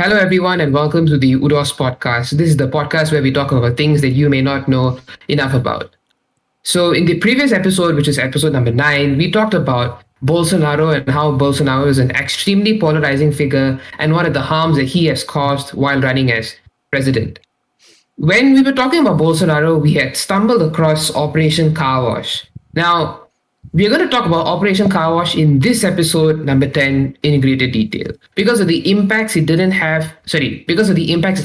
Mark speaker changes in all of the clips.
Speaker 1: Hello, everyone, and welcome to the UDOS podcast. This is the podcast where we talk about things that you may not know enough about. So, in the previous episode, which is episode number 9, we talked about Bolsonaro and how Bolsonaro is an extremely polarizing figure and what are the harms that he has caused while running as president. When we were talking about Bolsonaro, we had stumbled across Operation Carwash. Now, we're going to talk about Operation Carwash in this episode, number 10, in greater detail. Because of the impacts it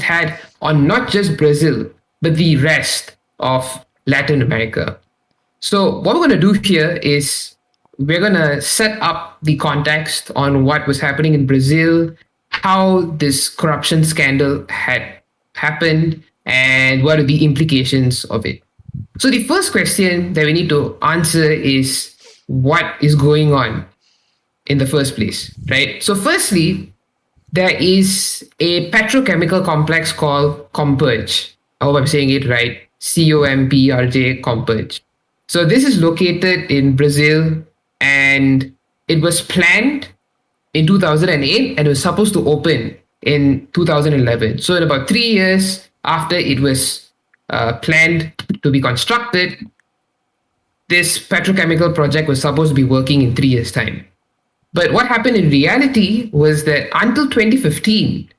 Speaker 1: had on not just Brazil, but the rest of Latin America. So, what we're going to do here is we're going to set up the context on what was happening in Brazil, how this corruption scandal had happened, and what are the implications of it. So, the first question that we need to answer is what is going on in the first place, right? So, firstly, there is a petrochemical complex called Comperj. I hope I'm saying it right. COMPRJ, Comperj. So, this is located in Brazil and it was planned in 2008 and it was supposed to open in 2011. So, in about 3 years after it was planned to be constructed, this petrochemical project was supposed to be working in 3 years' time. But what happened in reality was that until 2015,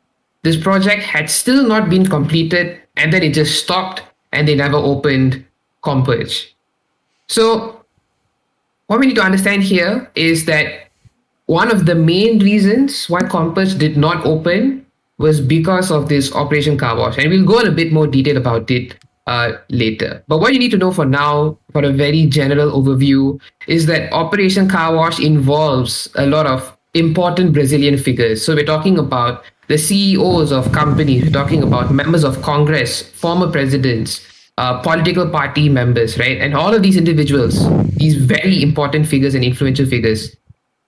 Speaker 1: this project had still not been completed and then it just stopped and they never opened Comperj. So, what we need to understand here is that one of the main reasons why Comperj did not open was because of this Operation Carwash. And we'll go in a bit more detail about it later. But what you need to know for now, for a very general overview, is that Operation Carwash involves a lot of important Brazilian figures. So we're talking about the CEOs of companies, we're talking about members of Congress, former presidents, political party members, right? And all of these individuals, these very important figures and influential figures,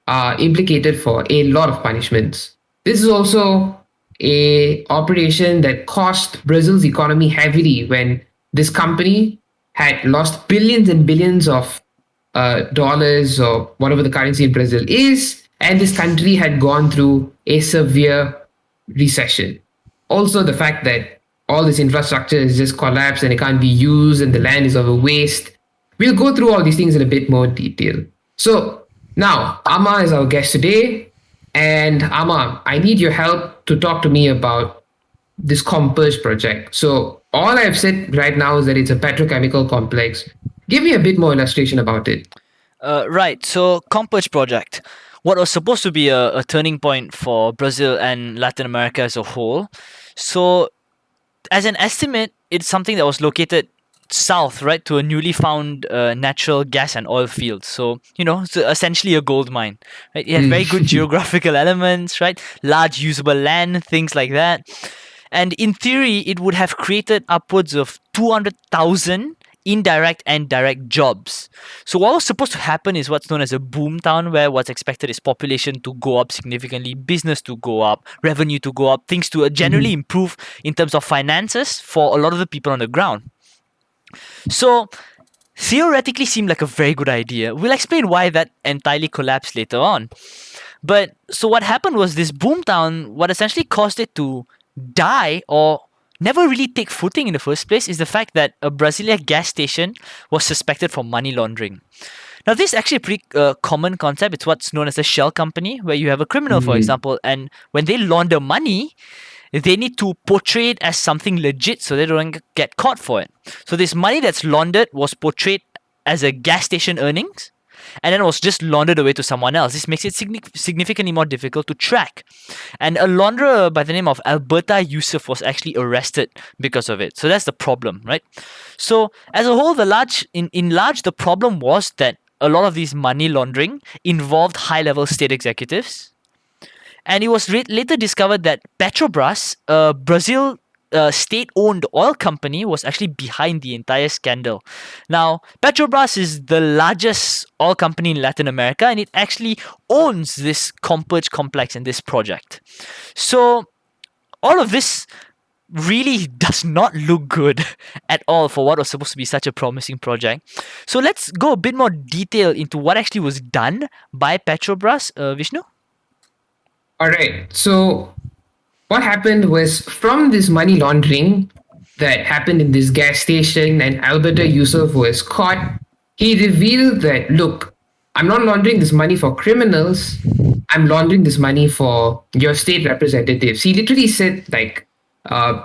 Speaker 1: are implicated for a lot of punishments. This is also a operation that cost Brazil's economy heavily when this company had lost billions and billions of dollars or whatever the currency in Brazil is, and this country had gone through a severe recession. Also, the fact that all this infrastructure is just collapsed and it can't be used and the land is of a waste. We'll go through all these things in a bit more detail. So now, Amma is our guest today. And Amma, I need your help to talk to me about this Comperj project. So all I've said right now is that it's a petrochemical complex. Give me a bit more illustration about it.
Speaker 2: Right. So Comperj project, what was supposed to be a turning point for Brazil and Latin America as a whole. So as an estimate, it's something that was located south, right, to a newly found natural gas and oil field. So, it's essentially a gold mine. Right? It had very good geographical elements, right? Large usable land, things like that. And in theory, it would have created upwards of 200,000 indirect and direct jobs. So what was supposed to happen is what's known as a boom town, where what's expected is population to go up significantly, business to go up, revenue to go up, things to generally improve in terms of finances for a lot of the people on the ground. So theoretically seemed like a very good idea. We'll explain why that entirely collapsed later on. But so what happened was this boomtown, what essentially caused it to die or never really take footing in the first place is the fact that a Brazilian gas station was suspected for money laundering. Now, this is actually a pretty common concept. It's what's known as a shell company, where you have a criminal, for example, and when they launder money, they need to portray it as something legit so they don't get caught for it. So this money that's laundered was portrayed as a gas station earnings and then was just laundered away to someone else. This makes it significantly more difficult to track. And a launderer by the name of Alberta Yusuf was actually arrested because of it. So that's the problem, right? So as a whole, in large, the problem was that a lot of these money laundering involved high-level state executives. And it was later discovered that Petrobras, Brazil state-owned oil company, was actually behind the entire scandal. Now, Petrobras is the largest oil company in Latin America, and it actually owns this Comperj complex and this project. So, all of this really does not look good at all for what was supposed to be such a promising project. So, let's go a bit more detail into what actually was done by Petrobras. Vishnu?
Speaker 1: All right. So what happened was from this money laundering that happened in this gas station and Alberto Yusuf was caught, he revealed that, look, I'm not laundering this money for criminals. I'm laundering this money for your state representatives. He literally said, like,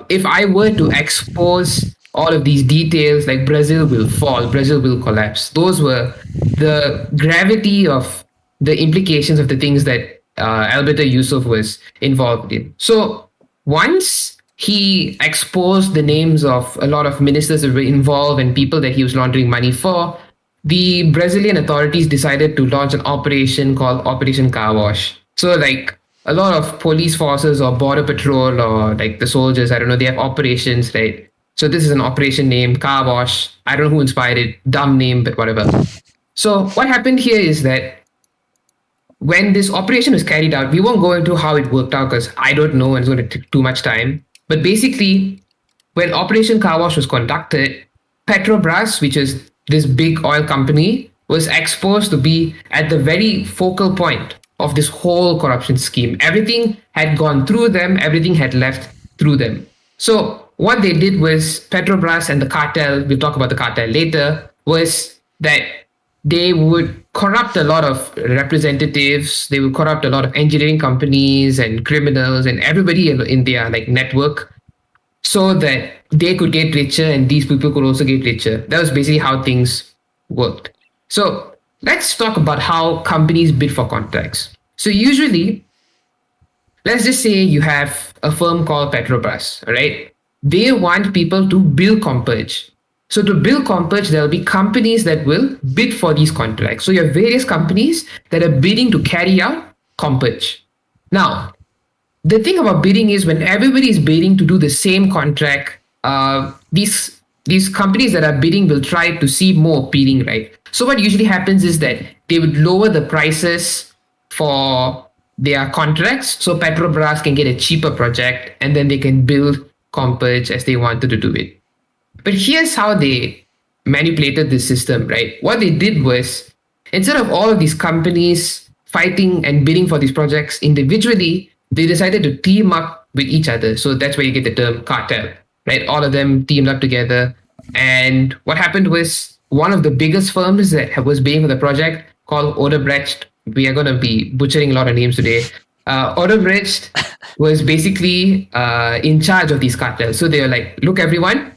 Speaker 1: if I were to expose all of these details, like Brazil will fall, Brazil will collapse. Those were the gravity of the implications of the things that Alberto Yusuf was involved in. So once he exposed the names of a lot of ministers that were involved and people that he was laundering money for, the Brazilian authorities decided to launch an operation called Operation Carwash. So, like a lot of police forces or border patrol or like the soldiers, I don't know, they have operations, right? So, this is an operation named Carwash. I don't know who inspired it, dumb name, but whatever. So, what happened here is that when this operation was carried out, we won't go into how it worked out because I don't know and it's going to take too much time. But basically, when Operation Carwash was conducted, Petrobras, which is this big oil company, was exposed to be at the very focal point of this whole corruption scheme. Everything had gone through them, everything had left through them. So, what they did was Petrobras and the cartel, we'll talk about the cartel later, was that they would corrupt a lot of representatives, they would corrupt a lot of engineering companies and criminals and everybody in their like network so that they could get richer and these people could also get richer. That was basically how things worked. So let's talk about how companies bid for contracts. So usually, let's just say you have a firm called Petrobras, right? They want people to bill compurge. So to bill compurge, there will be companies that will bid for these contracts. So you have various companies that are bidding to carry out compurge. Now, the thing about bidding is when everybody is bidding to do the same contract, these companies that are bidding will try to see more appealing, right? So what usually happens is that they would lower the prices for their contracts so Petrobras can get a cheaper project and then they can build compurge as they wanted to do it. But here's how they manipulated this system, right? What they did was instead of all of these companies fighting and bidding for these projects individually, they decided to team up with each other. So that's where you get the term cartel, right? All of them teamed up together. And what happened was one of the biggest firms that was bidding for the project called Odebrecht. We are going to be butchering a lot of names today. Odebrecht was basically in charge of these cartels. So they were like, look, everyone,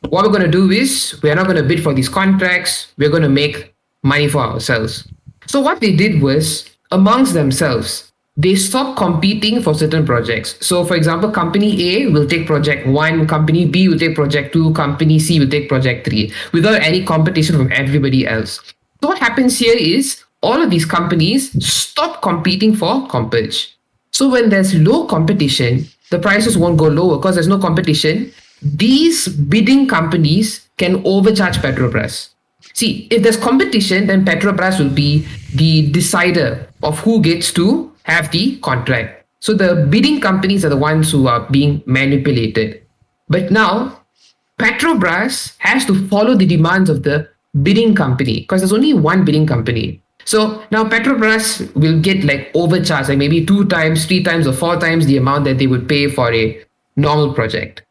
Speaker 1: what we're going to do is we're not going to bid for these contracts. We're going to make money for ourselves. So what they did was amongst themselves, they stopped competing for certain projects. So for example, company A will take project 1, company B will take project 2, company C will take project 3 without any competition from everybody else. So what happens here is all of these companies stop competing for compurge. So when there's low competition, the prices won't go lower because there's no competition. These bidding companies can overcharge Petrobras. See, if there's competition, then Petrobras will be the decider of who gets to have the contract. So the bidding companies are the ones who are being manipulated. But now, Petrobras has to follow the demands of the bidding company because there's only one bidding company. So now Petrobras will get like overcharged, like maybe 2 times, 3 times, or 4 times the amount that they would pay for a normal project.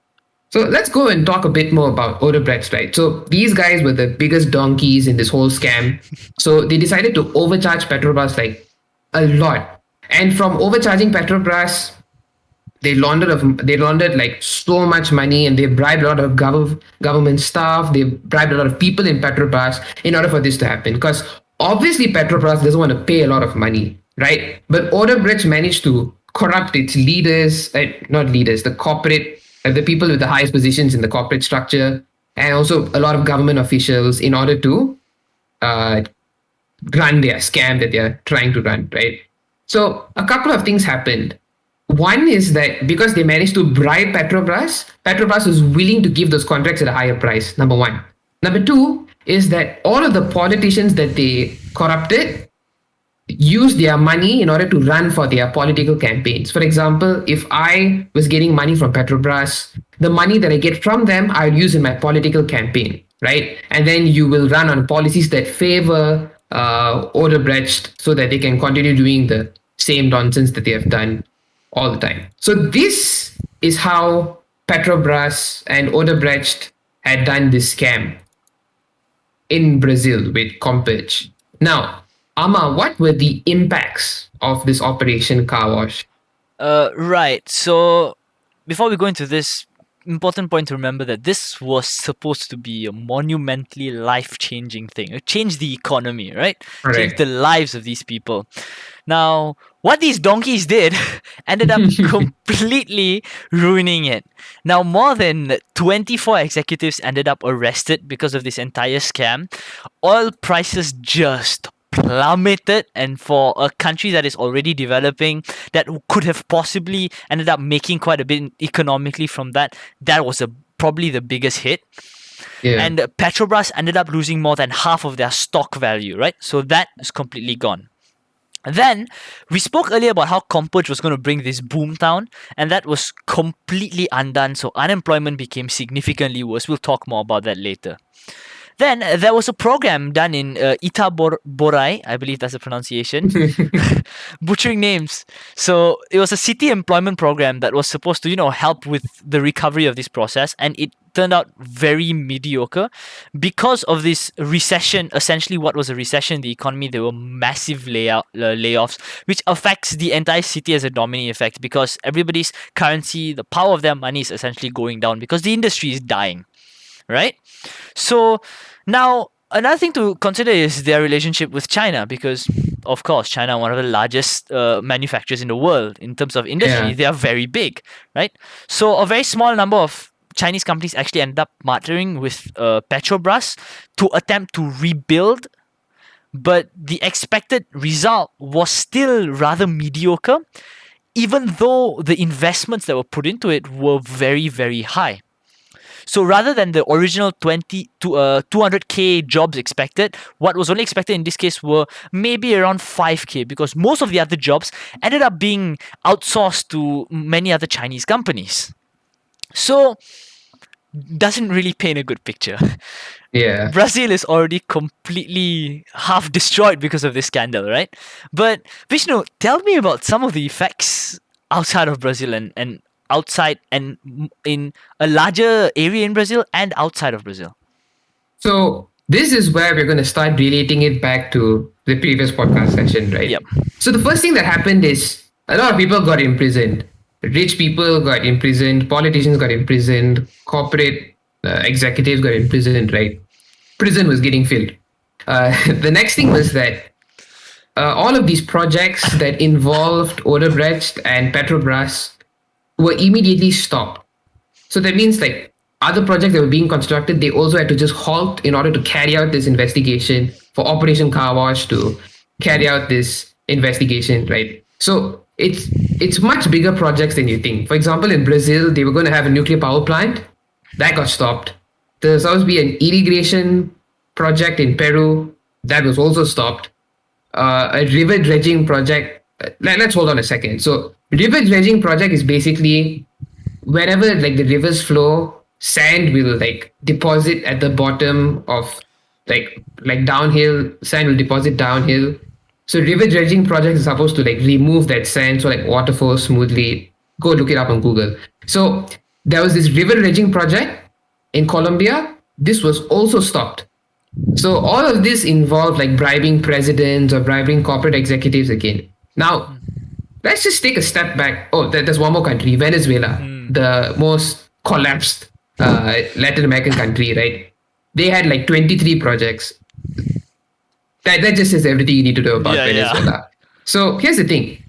Speaker 1: So let's go and talk a bit more about Odebrecht, right? So these guys were the biggest donkeys in this whole scam. So they decided to overcharge Petrobras like a lot. And from overcharging Petrobras, they laundered like so much money and they bribed a lot of government staff. They bribed a lot of people in Petrobras in order for this to happen. Because obviously Petrobras doesn't want to pay a lot of money, right? But Odebrecht managed to corrupt its leaders, not leaders, the corporate, the people with the highest positions in the corporate structure, and also a lot of government officials in order to run their scam that they're trying to run, right? So a couple of things happened. One is that because they managed to bribe Petrobras, Petrobras was willing to give those contracts at a higher price, number one. Number two is that all of the politicians that they corrupted used their money in order to run for their political campaigns. For example, if I was getting money from Petrobras, the money that I get from them, I'll use in my political campaign, right? And then you will run on policies that favor Odebrecht so that they can continue doing the same nonsense that they have done all the time. So this is how Petrobras and Odebrecht had done this scam in Brazil with Compage. Now, Ama, what were the impacts of this Operation Carwash?
Speaker 2: Right. So before we go into this, important point to remember that this was supposed to be a monumentally life-changing thing. It changed the economy, right? Changed
Speaker 1: Correct.
Speaker 2: the lives of these people. Now, what these donkeys did ended up completely ruining it. Now, more than 24 executives ended up arrested because of this entire scam. Oil prices just plummeted, and for a country that is already developing, that could have possibly ended up making quite a bit economically from that, that was probably the biggest hit.
Speaker 1: Yeah.
Speaker 2: And Petrobras ended up losing more than half of their stock value, right? So that is completely gone. Then we spoke earlier about how Compage was going to bring this boom town, and that was completely undone. So unemployment became significantly worse. We'll talk more about that later. Then there was a program done in Borai, I believe that's the pronunciation, butchering names. So it was a city employment program that was supposed to, help with the recovery of this process, and it turned out very mediocre because of this recession. Essentially, what was a recession in the economy? There were massive layoffs, which affects the entire city as a domino effect because everybody's currency, the power of their money, is essentially going down because the industry is dying, right? So now another thing to consider is their relationship with China, because of course China, one of the largest manufacturers in the world in terms of industry,
Speaker 1: Yeah.
Speaker 2: they are very big, right? So a very small number of Chinese companies actually end up partnering with Petrobras to attempt to rebuild, but the expected result was still rather mediocre, even though the investments that were put into it were very, very high. So rather than the original 200k jobs expected, what was only expected in this case were maybe around 5k, because most of the other jobs ended up being outsourced to many other Chinese companies. So doesn't really paint a good picture.
Speaker 1: Yeah.
Speaker 2: Brazil is already completely half destroyed because of this scandal, right? But Vishnu, tell me about some of the effects outside of Brazil and outside and in a larger area in Brazil and outside of Brazil.
Speaker 1: So this is where we're going to start relating it back to the previous podcast session, right?
Speaker 2: Yep.
Speaker 1: So the first thing that happened is a lot of people got imprisoned. Rich people got imprisoned, politicians got imprisoned, corporate executives got imprisoned, right? Prison was getting filled. The next thing was that all of these projects that involved Odebrecht and Petrobras were immediately stopped. So that means like other projects that were being constructed, they also had to just halt in order to carry out this investigation for Operation Carwash to carry out this investigation, right? So it's much bigger projects than you think. For example, in Brazil, they were going to have a nuclear power plant that got stopped. There's supposed to be an irrigation project in Peru that was also stopped. A river dredging project. Let's hold on a second. So river dredging project is basically wherever like the rivers flow, sand will like deposit at the bottom of like downhill. Sand will deposit downhill. So river dredging project is supposed to like remove that sand so like water flows smoothly. Go look it up on Google. So there was this river dredging project in Colombia. This was also stopped. So all of this involved like bribing presidents or bribing corporate executives again. Now, let's just take a step back. Oh, there's one more country, Venezuela, the most collapsed Latin American country, right? They had like 23 projects. That just says everything you need to know about Venezuela. Yeah. So here's the thing.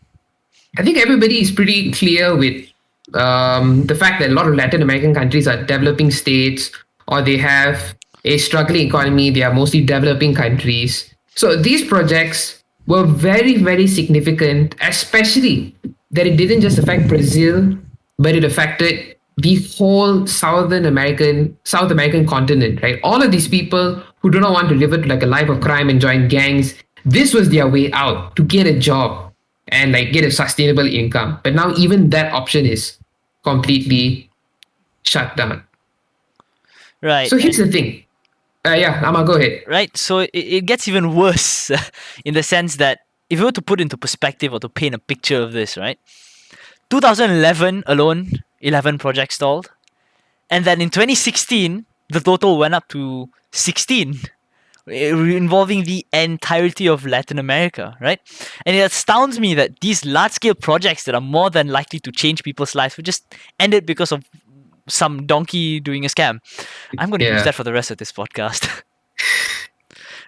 Speaker 1: I think everybody is pretty clear with the fact that a lot of Latin American countries are developing states or they have a struggling economy. They are mostly developing countries. So these projects were very, very significant, especially that it didn't just affect Brazil, but it affected the whole South American continent, right? All of these people who do not want to live it like a life of crime and join gangs, this was their way out to get a job and like get a sustainable income. But now even that option is completely shut down.
Speaker 2: Right.
Speaker 1: So here's the thing. Yeah, Amma, go ahead.
Speaker 2: Right. So it gets even worse in the sense that if you were to put into perspective or to paint a picture of this, right? 2011 alone, 11 projects stalled. And then in 2016, the total went up to 16, involving the entirety of Latin America, right? And it astounds me that these large-scale projects that are more than likely to change people's lives were just ended because of some donkey doing a scam. I'm going to use that for the rest of this podcast.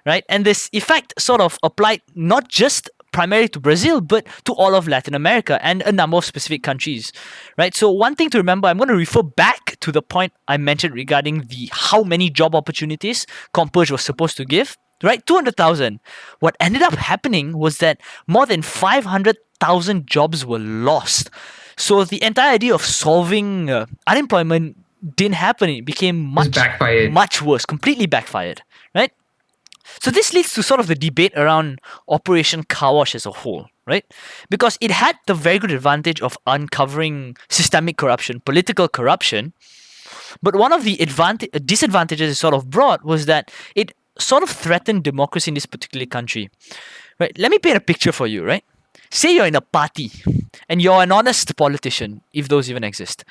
Speaker 2: Right? And this effect sort of applied not just primarily to Brazil, but to all of Latin America and a number of specific countries, right? So one thing to remember, I'm going to refer back to the point I mentioned regarding the how many job opportunities Compurge was supposed to give, right? 200,000. What ended up happening was that more than 500,000 jobs were lost. So the entire idea of solving unemployment didn't happen. It became much worse, completely backfired, right? So this leads to sort of the debate around Operation Carwash as a whole, right? Because it had the very good advantage of uncovering systemic corruption, political corruption. But one of the disadvantages it sort of brought was that it sort of threatened democracy in this particular country, right? Let me paint a picture for you, right? Say you're in a party and you're an honest politician, if those even exist.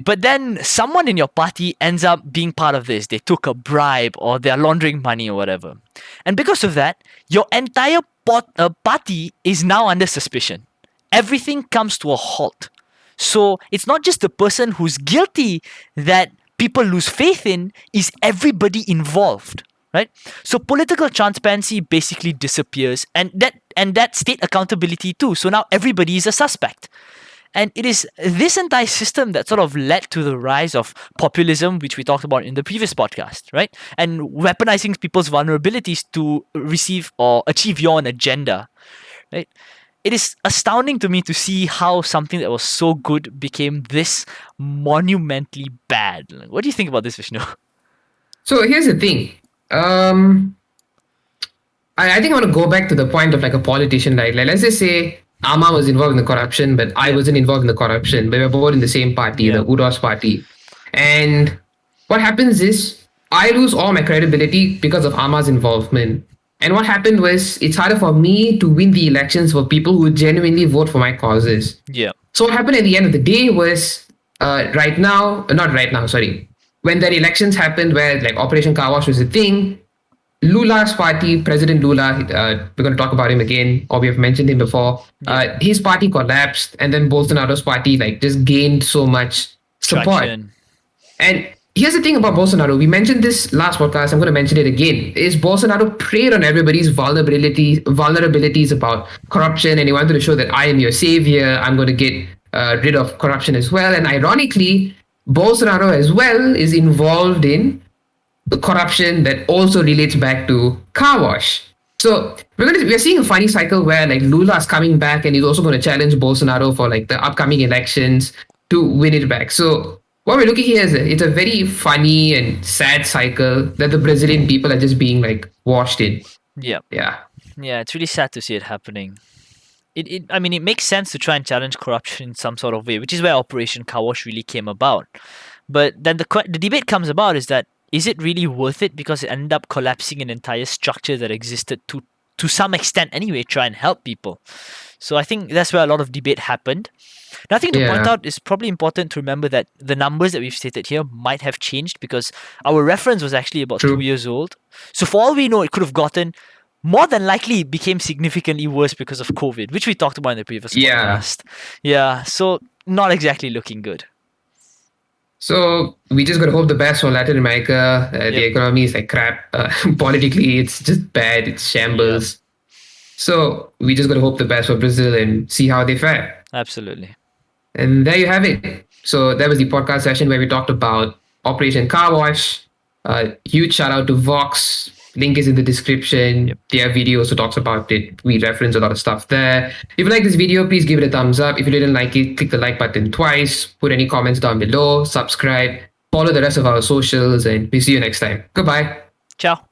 Speaker 2: But then someone in your party ends up being part of this. They took a bribe or they're laundering money or whatever. And because of that, your entire party is now under suspicion. Everything comes to a halt. So it's not just the person who's guilty that people lose faith in, is everybody involved, right? So political transparency basically disappears, and that state accountability too. So now everybody is a suspect. And it is this entire system that sort of led to the rise of populism, which we talked about in the previous podcast, right? And weaponizing people's vulnerabilities to receive or achieve your own agenda, right? It is astounding to me to see how something that was so good became this monumentally bad. What do you think about this, Vishnu?
Speaker 1: So here's the thing. I think I want to go back to the point of like a politician, right? Like let's just say Ama was involved in the corruption, but I wasn't involved in the corruption. But we're both in the same party, the UDOS party. And what happens is I lose all my credibility because of Ama's involvement. And what happened was it's harder for me to win the elections for people who genuinely vote for my causes.
Speaker 2: Yeah.
Speaker 1: So what happened at the end of the day was when the elections happened where like Operation Carwash was a thing, Lula's party, President Lula, we're going to talk about him again, or we have mentioned him before. His party collapsed, and then Bolsonaro's party like just gained so much support.
Speaker 2: Traction.
Speaker 1: And here's the thing about Bolsonaro. We mentioned this last podcast. I'm going to mention it again. Is Bolsonaro preyed on everybody's vulnerabilities about corruption, and he wanted to show that I am your savior. I'm going to get rid of corruption as well. And ironically, Bolsonaro as well is involved in the corruption that also relates back to Carwash. So we're seeing a funny cycle where like Lula is coming back and he's also going to challenge Bolsonaro for like the upcoming elections to win it back. So what we're looking here is it's a very funny and sad cycle that the Brazilian people are just being like washed in.
Speaker 2: Yeah.
Speaker 1: Yeah.
Speaker 2: Yeah, it's really sad to see it happening. It makes sense to try and challenge corruption in some sort of way, which is where Operation Carwash really came about. But then the debate comes about is it really worth it, because it ended up collapsing an entire structure that existed to some extent anyway, try and help people. So I think that's where a lot of debate happened. Now, I think to point out, it's probably important to remember that the numbers that we've stated here might have changed because our reference was actually about 2 years old. So for all we know, it could have gotten, more than likely, it became significantly worse because of COVID, which we talked about in the previous podcast. Yeah, so not exactly looking good.
Speaker 1: So we just got to hope the best for Latin America. The economy is like crap. Politically, it's just bad. It's shambles. So we just got to hope the best for Brazil and see how they fare.
Speaker 2: Absolutely.
Speaker 1: And there you have it. So that was the podcast session where we talked about Operation Carwash. Huge shout out to Vox. Link is in the description. Their video also talks about it. We reference a lot of stuff there. If you like this video, please give it a thumbs up. If you didn't like it, click the like button twice. Put any comments down below. Subscribe. Follow the rest of our socials. And we'll see you next time. Goodbye.
Speaker 2: Ciao.